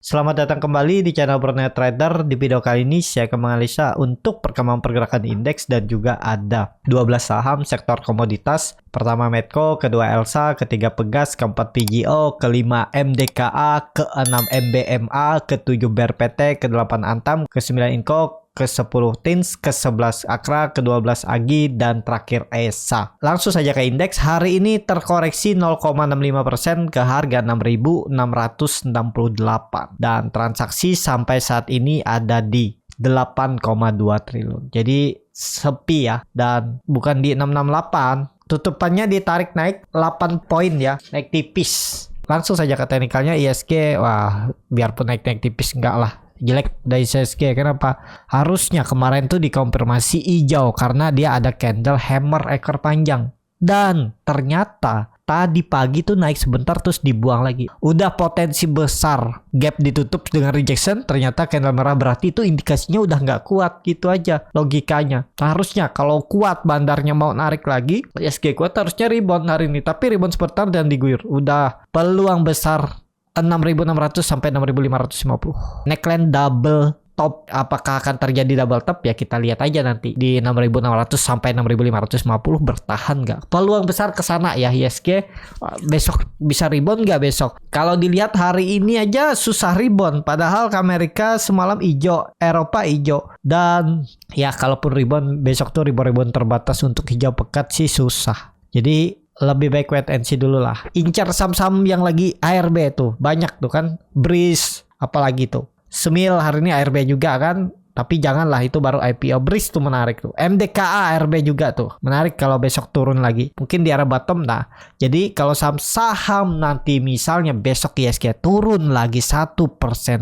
Selamat datang kembali di channel Bro Trader. Di video kali ini saya akan menganalisa untuk perkembangan pergerakan indeks dan juga ada 12 saham sektor komoditas. Pertama Medco, kedua Elsa, ketiga Pegas, keempat PGO, kelima MDKA, keenam MBMA, ketujuh BRPT, ke-8 Antam, ke-9 Inco, ke-10 Tins, ke-11 Akra, ke-12 Agi, dan terakhir ESA. Langsung saja ke indeks. Hari ini terkoreksi 0,65% ke harga 6.668 dan transaksi sampai saat ini ada di 8,2 triliun. Jadi sepi ya, dan bukan di 668. Tutupannya ditarik naik 8 poin ya, naik tipis. Langsung saja ke teknikalnya ISG. Wah, biarpun naik tipis enggak lah, jelek dari ISG. Kenapa? Harusnya kemarin tuh dikonfirmasi hijau karena dia ada candle hammer ekor panjang. Dan ternyata tadi pagi tuh naik sebentar terus dibuang lagi. Udah potensi besar gap ditutup dengan rejection, ternyata candle merah, berarti itu indikasinya udah nggak kuat gitu aja logikanya. Harusnya kalau kuat bandarnya mau narik lagi, ISG kuat harusnya rebound hari ini. Tapi rebound sebentar dan diguyur. Udah peluang besar 6.600 sampai 6.550. Neckline double top, apakah akan terjadi double top ya, kita lihat aja nanti di 6.600 sampai 6.550 bertahan nggak. Peluang besar ke sana ya ISG. Besok bisa rebound nggak besok? Kalau dilihat hari ini aja susah rebound, padahal ke Amerika semalam hijau, Eropa hijau, dan ya kalaupun rebound besok tuh rebound terbatas untuk hijau pekat sih susah. Jadi lebih baik wait and see dulu lah. Incar saham-saham yang lagi ARB tuh banyak tuh kan, Breeze apalagi tuh. Semil hari ini ARB juga kan, tapi janganlah, itu baru IPO. Breeze tuh menarik tuh. MDKA ARB juga tuh menarik kalau besok turun lagi, mungkin di arah bottom. Nah, jadi kalau saham nanti misalnya besok ISG turun lagi 1%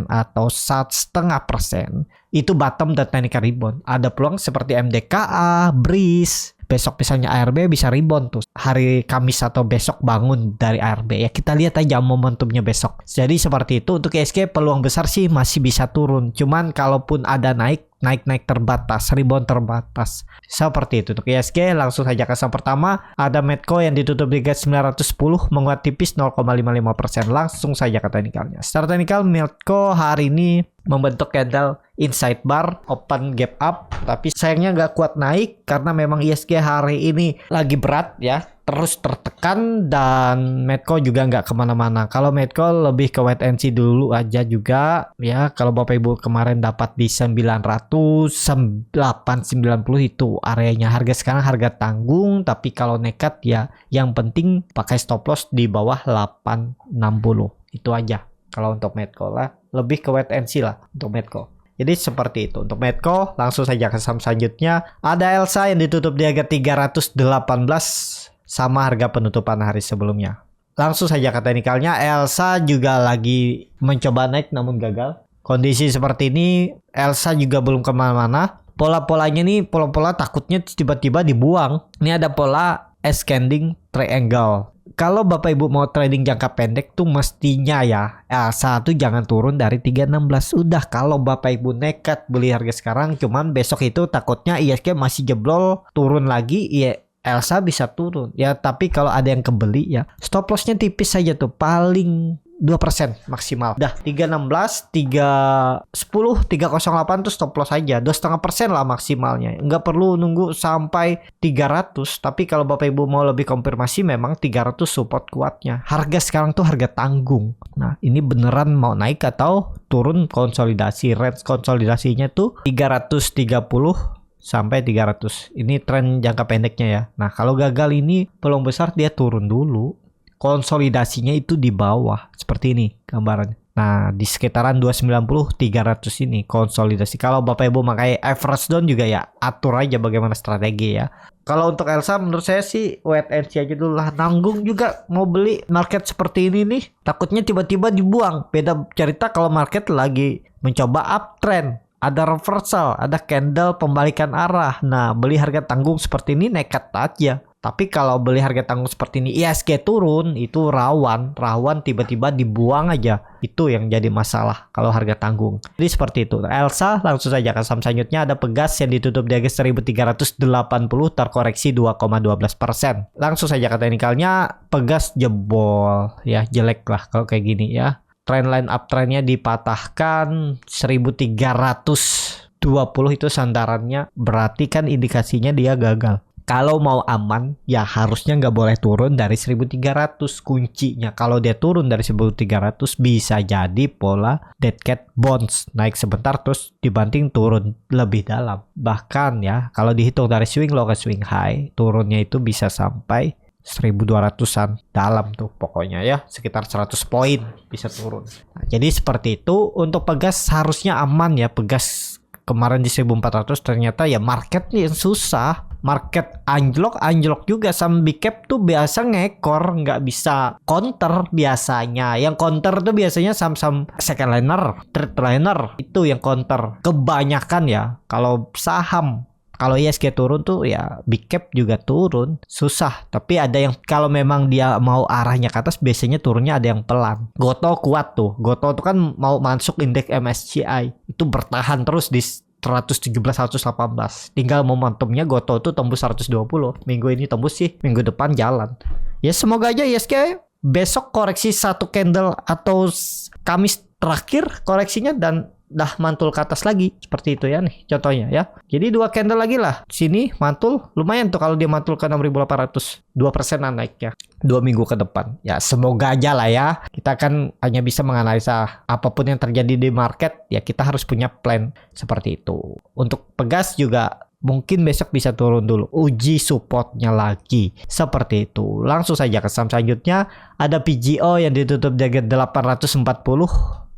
atau 1,5%, itu bottom dan technical rebound. Ada peluang seperti MDKA, Breeze. Besok misalnya ARB bisa rebound tuh hari Kamis atau besok bangun dari ARB ya, kita lihat aja momentumnya besok. Jadi seperti itu. Untuk ISG peluang besar sih masih bisa turun, cuman kalaupun ada naik terbatas, rebound terbatas seperti itu. Untuk ISG langsung saja ke saham pertama, ada Medco yang ditutup di gas 910 menguat tipis 0,55%. Langsung saja ke teknikalnya. Secara teknikal Medco hari ini membentuk candle inside bar, open gap up, tapi sayangnya nggak kuat naik karena memang ISG hari ini lagi berat ya, terus tertekan, dan Medco juga nggak kemana-mana. Kalau Medco lebih ke wait and see dulu aja juga ya. Kalau Bapak Ibu kemarin dapat di 900, 890 itu areanya. Harga sekarang harga tanggung, tapi kalau nekat ya yang penting pakai stop loss di bawah 860. Itu aja kalau untuk Medco lah, lebih ke wait and see lah untuk Medco. Jadi seperti itu untuk Medco. Langsung saja ke saham selanjutnya, ada Elsa yang ditutup di harga 318 sama harga penutupan hari sebelumnya. Langsung saja ke teknikalnya, Elsa juga lagi mencoba naik namun gagal. Kondisi seperti ini Elsa juga belum kemana-mana. Pola-polanya nih, pola-pola takutnya tiba-tiba dibuang. Ini ada pola ascending triangle. Kalau Bapak Ibu mau trading jangka pendek tuh mestinya ya Elsa tuh jangan turun dari 316. Udah, kalau Bapak Ibu nekat beli harga sekarang, cuman besok itu takutnya ISG masih jeblol turun lagi, ya Elsa bisa turun ya. Tapi kalau ada yang kebeli ya stop lossnya tipis saja tuh, paling 2% maksimal. Dah 316, 310, 308 tuh stop loss aja. 2,5% lah maksimalnya. Nggak perlu nunggu sampai 300. Tapi kalau Bapak Ibu mau lebih konfirmasi, memang 300 support kuatnya. Harga sekarang tuh harga tanggung. Nah, ini beneran mau naik atau turun konsolidasi. Range konsolidasinya tuh 330 sampai 300. Ini tren jangka pendeknya ya. Nah, kalau gagal ini peluang besar dia turun dulu. Konsolidasinya itu di bawah seperti ini gambarannya. Nah, di sekitaran 290 300 ini konsolidasi. Kalau Bapak Ibu pakai average down juga ya atur aja bagaimana strategi ya. Kalau untuk Elsa menurut saya sih wait and see aja dulu lah. Nanggung juga mau beli market seperti ini nih, takutnya tiba-tiba dibuang. Beda cerita kalau market lagi mencoba uptrend, ada reversal, ada candle pembalikan arah. Nah, beli harga tanggung seperti ini nekat aja. Tapi kalau beli harga tanggung seperti ini ISG turun, itu rawan tiba-tiba dibuang aja. Itu yang jadi masalah kalau harga tanggung. Jadi seperti itu. Elsa, langsung saja ke saham selanjutnya, ada Pegas yang ditutup di harga 1380 terkoreksi 2,12%. Langsung saja ke teknikalnya, Pegas jebol ya, jelek lah kalau kayak gini ya. trendline uptrendnya dipatahkan 1320 itu sandarannya, berarti kan indikasinya dia gagal. Kalau mau aman, ya harusnya nggak boleh turun dari 1300 kuncinya. Kalau dia turun dari 1300, bisa jadi pola dead cat bounce. Naik sebentar terus dibanting turun lebih dalam. Bahkan ya, kalau dihitung dari swing low ke swing high, turunnya itu bisa sampai 1200-an dalam tuh pokoknya ya. Sekitar 100 poin bisa turun. Nah, jadi seperti itu. Untuk Pegas harusnya aman ya. Pegas kemarin di 1400 ternyata ya marketnya yang susah. Market anjlok juga, sama big cap tuh biasa ngekor, nggak bisa counter biasanya. Yang counter tuh biasanya saham-saham second liner, third liner, itu yang counter kebanyakan ya. Kalau saham, kalau ISG turun tuh ya big cap juga turun, susah. Tapi ada yang kalau memang dia mau arahnya ke atas, biasanya turunnya ada yang pelan. Gotoh kuat tuh, Gotoh tuh kan mau masuk indeks MSCI, itu bertahan terus di 117-118. Tinggal momentumnya Gotoh tuh tembus 120. Minggu ini tembus sih, minggu depan jalan. Ya semoga aja ISG besok koreksi satu candle atau Kamis terakhir koreksinya dan dah mantul ke atas lagi. Seperti itu ya nih contohnya ya. Jadi 2 candle lagi lah. Sini mantul, lumayan tuh kalau dia mantul ke 6.800. 2%-an naiknya 2 minggu ke depan. Ya semoga aja lah ya. Kita kan hanya bisa menganalisa apapun yang terjadi di market. Ya kita harus punya plan seperti itu. Untuk Pegas juga mungkin besok bisa turun dulu, uji supportnya lagi seperti itu. Langsung saja ke saham selanjutnya. Ada PGO yang ditutup di 840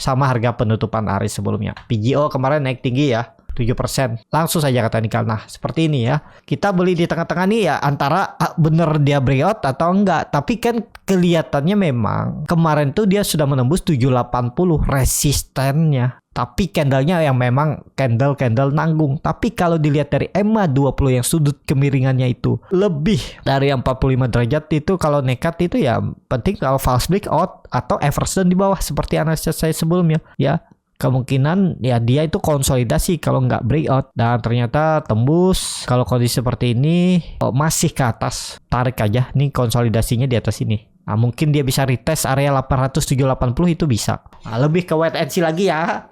sama harga penutupan hari sebelumnya. PGO kemarin naik tinggi ya, 7%. Langsung saja ke technical. Nah, seperti ini ya. Kita beli di tengah-tengah nih ya, antara bener dia breakout atau enggak. Tapi kan kelihatannya memang kemarin tuh dia sudah menembus 780 resistennya. Tapi candlenya yang memang candle nanggung. Tapi kalau dilihat dari EMA 20 yang sudut kemiringannya itu lebih dari 45 derajat, itu kalau nekat itu ya penting kalau false breakout atau eversdown di bawah seperti analisa saya sebelumnya ya. Kemungkinan ya dia itu konsolidasi kalau nggak breakout, dan ternyata tembus. Kalau kondisi seperti ini masih ke atas, tarik aja nih, konsolidasinya di atas ini. Nah, mungkin dia bisa retest area 800-780 itu bisa. Nah, lebih ke wait and see lagi ya.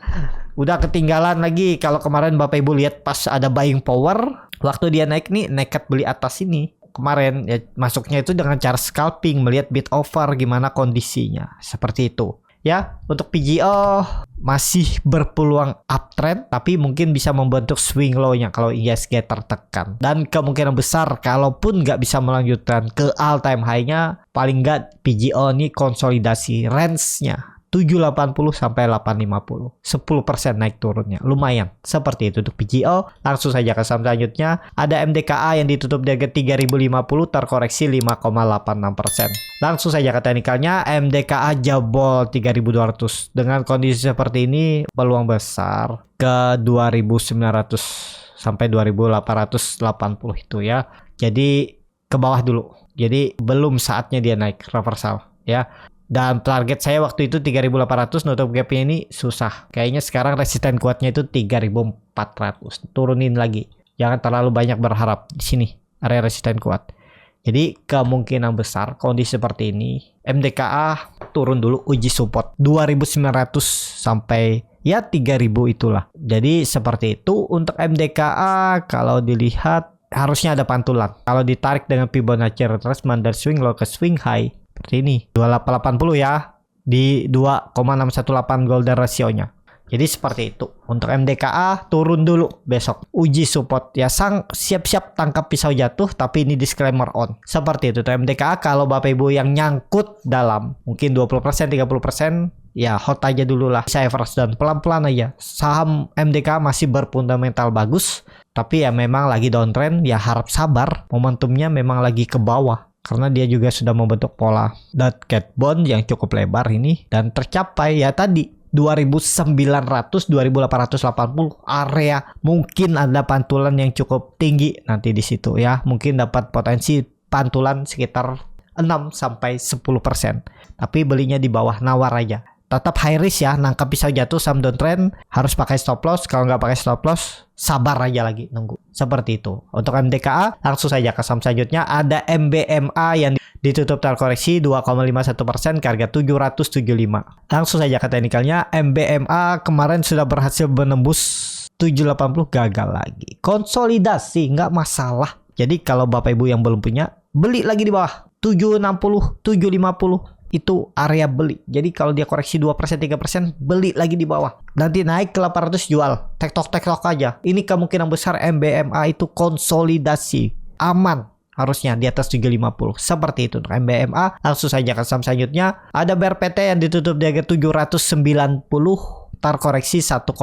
Udah ketinggalan lagi. Kalau kemarin Bapak Ibu lihat pas ada buying power, waktu dia naik nih nekat beli atas ini. Kemarin ya masuknya itu dengan cara scalping, melihat bid offer gimana kondisinya. Seperti itu. Ya, untuk PGO masih berpeluang uptrend, tapi mungkin bisa membentuk swing low-nya kalau ISG tertekan. Dan kemungkinan besar kalaupun nggak bisa melanjutkan ke all time high-nya, paling nggak PGO ini konsolidasi range-nya 780 sampai 850. 10% naik turunnya. Lumayan. Seperti itu untuk PGO. Langsung saja ke saham selanjutnya. Ada MDKA yang ditutup di harga 3050, terkoreksi 5,86%. Langsung saja ke teknikalnya. MDKA jebol 3200. Dengan kondisi seperti ini, peluang besar ke 2900 sampai 2880 itu ya. Jadi ke bawah dulu. Jadi belum saatnya dia naik reversal ya. Dan target saya waktu itu 3.800, nutup gapnya ini susah. Kayaknya sekarang resisten kuatnya itu 3.400. Turunin lagi. Jangan terlalu banyak berharap di sini area resisten kuat. Jadi kemungkinan besar kondisi seperti ini MDKA turun dulu, uji support 2.900 sampai ya 3.000 itulah. Jadi seperti itu untuk MDKA. Kalau dilihat harusnya ada pantulan. Kalau ditarik dengan Fibonacci retracement dari swing low ke swing high seperti ini 2880 ya, di 2,618 golden ratio-nya. Jadi seperti itu. Untuk MDKA turun dulu besok, uji support ya, siap-siap tangkap pisau jatuh, tapi ini disclaimer on. Seperti itu tuh MDKA. Kalau Bapak Ibu yang nyangkut dalam mungkin 20%, 30%, ya hot aja dulu lah. Saya first dan pelan-pelan aja. Saham MDKA masih berfundamental bagus, tapi ya memang lagi downtrend, ya harap sabar. Momentumnya memang lagi ke bawah. Karena dia juga sudah membentuk pola dead cat bond yang cukup lebar ini. Dan tercapai ya tadi 2.900, 2.880 area. Mungkin ada pantulan yang cukup tinggi nanti di situ ya. Mungkin dapat potensi pantulan sekitar 6-10%. Tapi belinya di bawah, nawar aja. tetap high risk ya, nangkap pisau jatuh saham downtrend harus pakai stop loss. Kalau nggak pakai stop loss, sabar aja lagi nunggu. Seperti itu. Untuk MDKA, langsung saja ke saham selanjutnya. Ada MBMA yang ditutup terkoreksi 2,51% ke harga 775. Langsung saja ke teknikalnya. MBMA kemarin sudah berhasil menembus 780, gagal lagi. Konsolidasi nggak masalah. Jadi kalau Bapak Ibu yang belum punya, beli lagi di bawah 760, 750 itu area beli. Jadi kalau dia koreksi 2%, 3%, beli lagi di bawah. Nanti naik ke 800 jual. Tektok aja. Ini kemungkinan besar MBMA itu konsolidasi. Aman harusnya di atas 750. Seperti itu untuk MBMA. Langsung saja ke saham selanjutnya. Ada BRPT yang ditutup di harga 790. Terkoreksi 1,25%.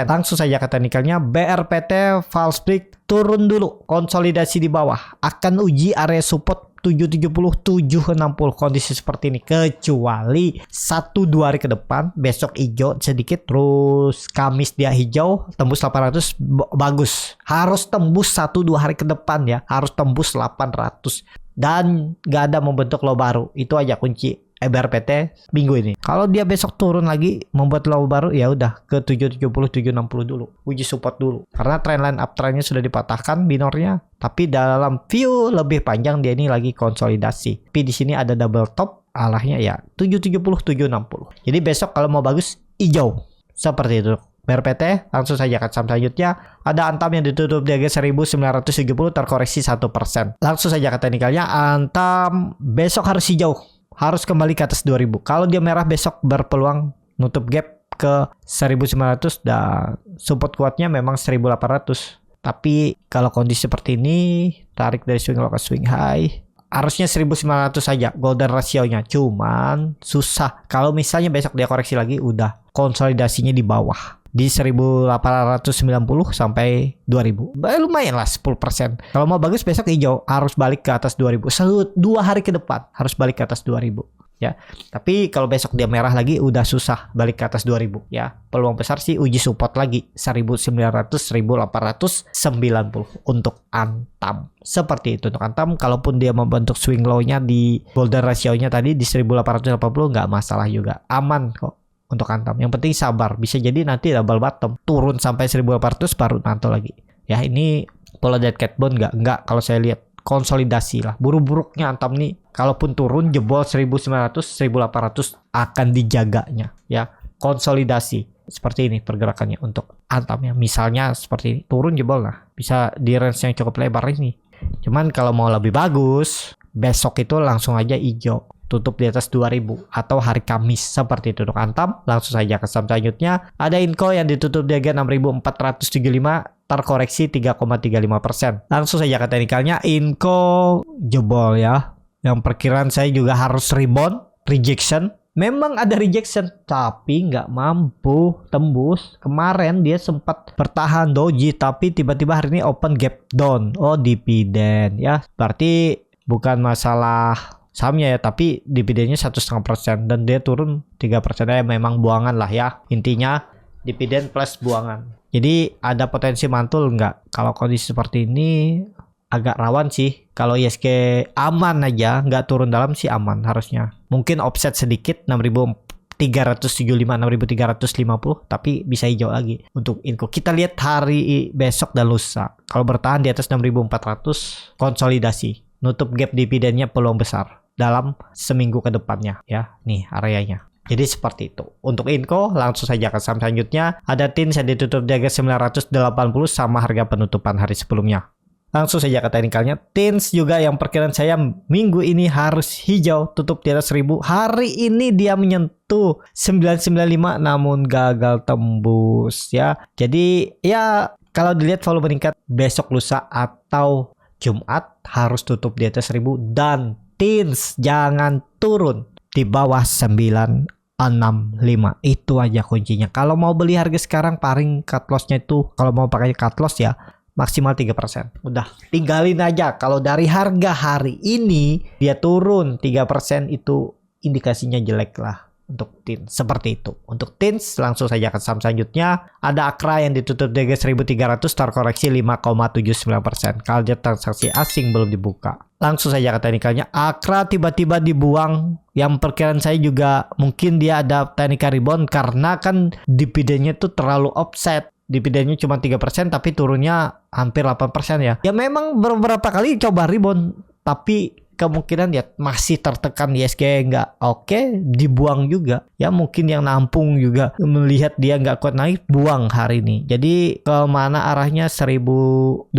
Langsung saja ke teknikalnya. BRPT false break turun dulu, konsolidasi di bawah, akan uji area support 770, 760. Kondisi seperti ini kecuali 1-2 hari ke depan, besok hijau sedikit, terus Kamis dia hijau tembus 800, bagus. Harus tembus 1-2 hari ke depan ya, harus tembus 800 dan gak ada membentuk low baru. Itu aja kunci BRPT minggu ini. Kalau dia besok turun lagi membuat low baru, ya udah ke 770, 760 dulu, uji support dulu, karena trendline uptrendnya sudah dipatahkan minornya. Tapi dalam view lebih panjang dia ini lagi konsolidasi. Tapi di sini ada double top, arahnya ya 770, 760. Jadi besok kalau mau bagus hijau. Seperti itu BRPT. Langsung saja ke saham selanjutnya. Ada Antam yang ditutup di harga 1970, terkoreksi 1%. Langsung saja ke teknikalnya. Antam besok harus hijau, harus kembali ke atas 2000. Kalau dia merah besok berpeluang nutup gap ke 1900 dan support kuatnya memang 1800. Tapi kalau kondisi seperti ini, tarik dari swing low ke swing high, harusnya 1900 saja golden ratio-nya. Cuman susah. Kalau misalnya besok dia koreksi lagi, udah konsolidasinya di bawah. Di 1890 sampai 2000. Lumayan lah 10%. Kalau mau bagus besok hijau, harus balik ke atas 2000. 2 hari ke depan harus balik ke atas 2000 ya. Tapi kalau besok dia merah lagi udah susah balik ke atas 2000 ya. Peluang besar sih uji support lagi 1900, 1890 untuk Antam. Seperti itu untuk Antam. Kalaupun dia membentuk swing low-nya di golden ratio-nya tadi di 1880, nggak masalah juga. Aman kok untuk Antam. Yang penting sabar. Bisa jadi nanti double bottom, turun sampai 1800 baru nanto lagi. Ya ini pola dead cat bone enggak kalau saya lihat konsolidasi lah. Buruk-buruknya Antam nih, kalaupun turun jebol 1900, 1800 akan dijaganya ya. Konsolidasi seperti ini pergerakannya untuk Antam ya. Misalnya seperti ini, turun jebol lah, bisa di range yang cukup lebar ini. Cuman kalau mau lebih bagus, besok itu langsung aja hijau, tutup di atas 2000 atau hari Kamis. Seperti itu untuk Antam. Langsung saja ke saham selanjutnya. Ada Inco yang ditutup di harga 6475, terkoreksi 3,35%. Langsung saja ke teknikalnya. Inco jebol ya. Yang perkiraan saya juga harus rebound, rejection. Memang ada rejection, tapi nggak mampu tembus. Kemarin dia sempat bertahan doji, tapi tiba-tiba hari ini open gap down. Oh, dividen ya. Berarti bukan masalah sahamnya ya, tapi dividennya 1,5% dan dia turun 3%. Ya memang buangan lah ya. Intinya dividen plus buangan. Jadi ada potensi mantul nggak? Kalau kondisi seperti ini agak rawan sih. Kalau ISG aman aja, nggak turun dalam sih aman harusnya. Mungkin offset sedikit 6.375, 6.350, tapi bisa hijau lagi untuk Inco. Kita lihat hari besok dan lusa. Kalau bertahan di atas 6.400, konsolidasi. Nutup gap dividennya peluang besar dalam seminggu ke depannya ya. Nih areanya. Jadi seperti itu. Untuk Inco, langsung saja ke saham selanjutnya. Ada TINS yang ditutup di harga 980 sama harga penutupan hari sebelumnya. Langsung saja ke teknikalnya. TINS juga yang perkiraan saya minggu ini harus hijau, tutup di atas 1000. Hari ini dia menyentuh 995 namun gagal tembus ya. Jadi ya kalau dilihat volume meningkat besok lusa atau Jumat harus tutup di atas 1000 dan TINS jangan turun di bawah 965. Itu aja kuncinya. Kalau mau beli harga sekarang paling cut loss-nya itu, kalau mau pakai cut loss ya maksimal 3%. Udah, tinggalin aja. Kalau dari harga hari ini dia turun 3%, itu indikasinya jelek lah. untuk TIN. Seperti itu. Untuk TIN langsung saja ke saham selanjutnya. Ada Akra yang ditutup di 1300 terkoreksi 5,79%. Kalau dia transaksi asing belum dibuka. Langsung saja ke teknikalnya. Akra tiba-tiba dibuang. Yang perkiraan saya juga mungkin dia ada teknikal rebound karena kan dividennya tuh terlalu offset. Dividennya cuma 3% tapi turunnya hampir 8% ya. Ya memang beberapa kali coba rebound tapi kemungkinan ya masih tertekan ISG nggak oke, dibuang juga. Ya mungkin yang nampung juga melihat dia nggak kuat naik, buang hari ini. Jadi kemana arahnya 1250.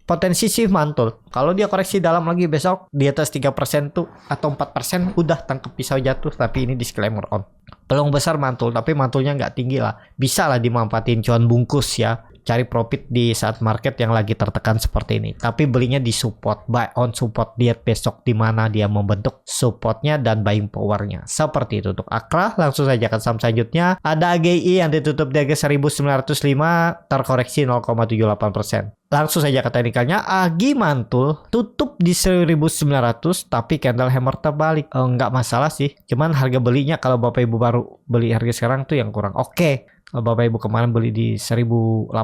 Potensi sih mantul. Kalau dia koreksi dalam lagi besok di atas 3% tuh atau 4% udah tangkap pisau jatuh. Tapi ini disclaimer on. Peluang besar mantul, tapi mantulnya nggak tinggi lah. Bisa lah dimanfaatin cuan bungkus ya. Cari profit di saat market yang lagi tertekan seperti ini. Tapi belinya di support, buy on support. Lihat besok di mana dia membentuk supportnya dan buying powernya. Seperti itu untuk Akra. Langsung saja ke saham selanjutnya. Ada AGI yang ditutup di harga 1905 terkoreksi 0,78%. Langsung saja ke teknikalnya. AGI mantul tutup di 1900 tapi candle hammer terbalik. Nggak masalah sih. Cuman harga belinya kalau Bapak Ibu baru beli harga sekarang tuh yang kurang oke. Bapak Ibu kemarin beli di 1880,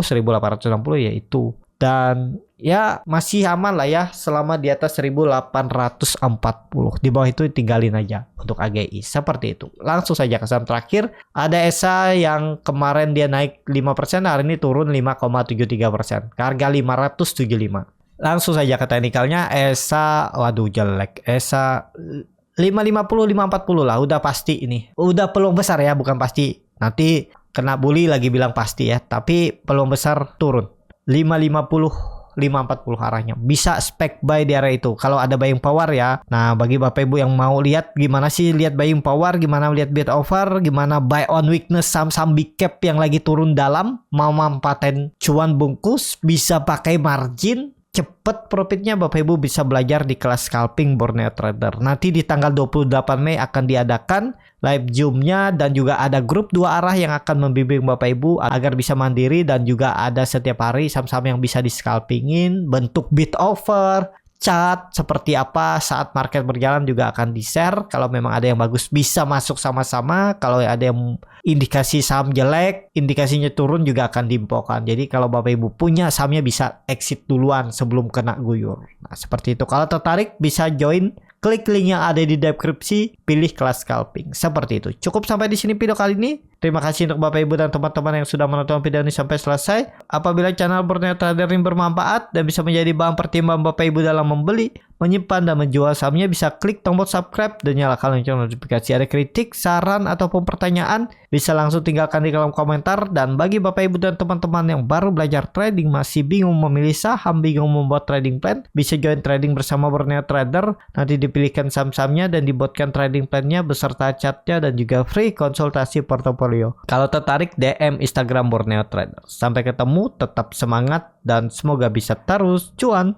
1860 ya itu. Dan ya masih aman lah ya selama di atas 1840. Di bawah itu tinggalin aja untuk AGI. Seperti itu. Langsung saja ke saham terakhir. Ada ESA yang kemarin dia naik 5%, hari ini turun 5,73%. Harga 575. Langsung saja ke teknikalnya. ESA, waduh jelek. ESA 550, 540 lah. Udah pasti ini. Udah peluang besar ya, bukan pasti. Nanti kena bully lagi bilang pasti ya. Tapi peluang besar turun. 550, 540 arahnya. Bisa spek buy di area itu. Kalau ada buying power ya. Nah bagi Bapak Ibu yang mau lihat gimana sih lihat buying power. Gimana lihat bid over. Gimana buy on weakness saham-saham big cap yang lagi turun dalam. Mau manfaatin cuan bungkus. Bisa pakai margin. Cepet profitnya Bapak Ibu bisa belajar di kelas scalping Borneo Trader. Nanti di tanggal 28 Mei akan diadakan live Zoom-nya dan juga ada grup 2 arah yang akan membimbing Bapak Ibu agar bisa mandiri dan juga ada setiap hari saham-saham yang bisa di scalpingin, bentuk bid over, chart seperti apa saat market berjalan juga akan di-share. Kalau memang ada yang bagus bisa masuk sama-sama. Kalau ada yang indikasi saham jelek, indikasinya turun juga akan diinfokan. Jadi kalau Bapak Ibu punya sahamnya bisa exit duluan sebelum kena guyur. Nah, seperti itu. Kalau tertarik bisa join, klik link yang ada di deskripsi, pilih kelas scalping. Seperti itu. Cukup sampai di sini video kali ini. Terima kasih untuk Bapak Ibu dan teman-teman yang sudah menonton video ini sampai selesai. Apabila channel Borneo Trader ini bermanfaat dan bisa menjadi bahan pertimbangan Bapak Ibu dalam membeli, menyimpan dan menjual sahamnya, bisa klik tombol subscribe dan nyalakan lonceng notifikasi. Ada kritik, saran ataupun pertanyaan bisa langsung tinggalkan di kolom komentar. Dan bagi Bapak Ibu dan teman-teman yang baru belajar trading, masih bingung memilih saham, bingung membuat trading plan, bisa join trading bersama Borneo Trader. Nanti dipilihkan saham-sahamnya dan dibuatkan trading plan-nya beserta chat-nya dan juga free konsultasi portofolio. Kalau tertarik DM Instagram Borneo Trader. Sampai ketemu, tetap semangat dan semoga bisa terus cuan.